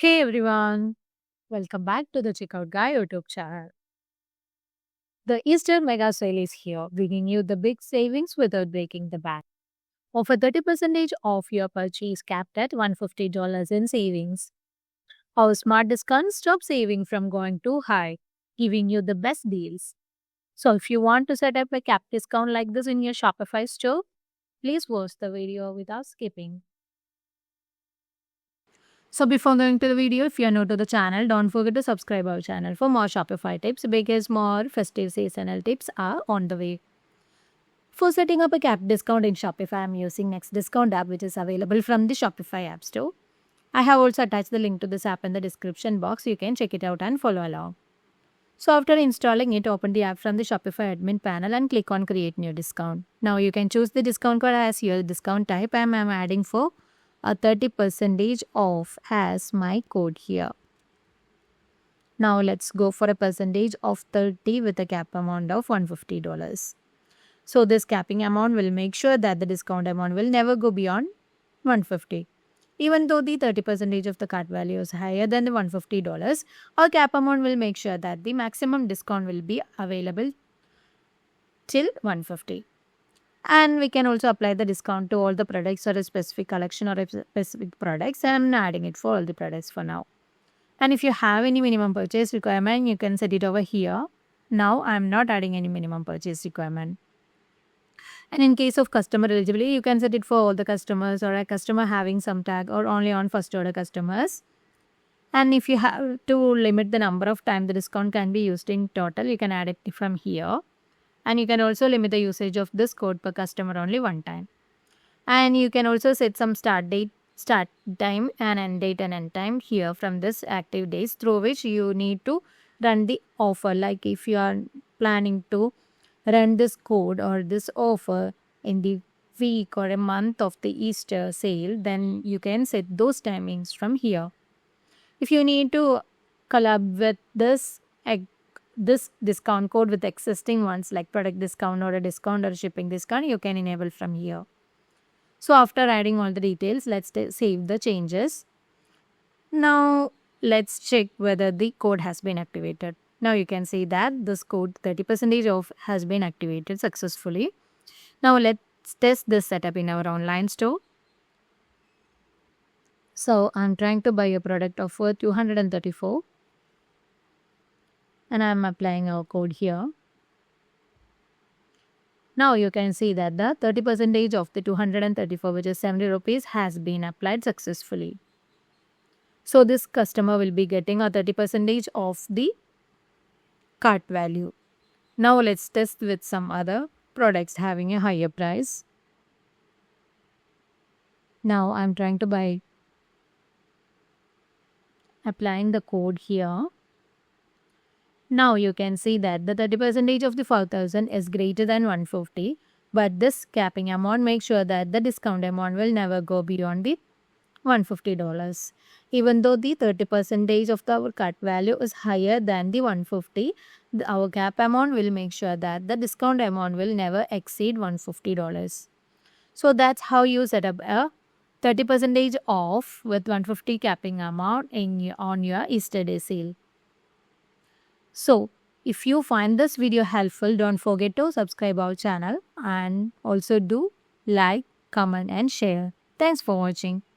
Hey everyone, welcome back to the Checkout Guy YouTube channel. The Easter Mega Sale is here, bringing you the big savings without breaking the bank. Offer 30% off your purchase capped at $150 in savings. Our smart discounts stop saving from going too high, giving you the best deals. So if you want to set up a cap discount like this in your Shopify store, please watch the video without skipping. So before going to the video, if you are new to the channel, don't forget to subscribe our channel for more Shopify tips because more festive seasonal tips are on the way. For setting up a cap discount in Shopify, I'm using Next Discount app which is available from the Shopify App Store. I have also attached the link to this app in the description box. You can check it out and follow along. So after installing it, open the app from the Shopify admin panel and click on Create New Discount. Now you can choose the discount code as your discount type and I'm adding for a 30% off as my code here. Now let's go for a percentage of 30 with a cap amount of $150. So this capping amount will make sure that the discount amount will never go beyond $150. Even though the 30% of the cart value is higher than the $150, our cap amount will make sure that the maximum discount will be available till $150. And we can also apply the discount to all the products or a specific collection or a specific products. I'm adding it for all the products for now. And if you have any minimum purchase requirement, you can set it over here. Now I'm not adding any minimum purchase requirement. And in case of customer eligibility, you can set it for all the customers or a customer having some tag or only on first order customers. And if you have to limit the number of time the discount can be used in total, you can add it from here. And you can also limit the usage of this code per customer only one time. And you can also set some start date, start time and end date and end time here from this active days through which you need to run the offer. Like if you are planning to run this code or this offer in the week or a month of the Easter sale, then you can set those timings from here. If you need to collab with this discount code with existing ones like product discount or a discount or a shipping discount, you can enable from here. So after adding all the details, let's save the changes. Now let's check whether the code has been activated. Now you can see that this code 30% off has been activated successfully. Now let's test this setup in our online store. So I'm trying to buy a product of worth $234 and I'm applying our code here. Now you can see that the 30% of the 234, which is 70 rupees, has been applied successfully. So this customer will be getting a 30% of the cart value. Now let's test with some other products having a higher price. Now I'm trying to buy, applying the code here. Now you can see that the 30% of the 5,000 is greater than 150, but this capping amount makes sure that the discount amount will never go beyond the $150. Even though the 30% of our cart value is higher than the 150, our cap amount will make sure that the discount amount will never exceed $150. So that's how you set up a 30% off with 150 capping amount on your Easter Day sale. So if you find this video helpful, don't forget to subscribe our channel and also do like, comment and share. Thanks for watching.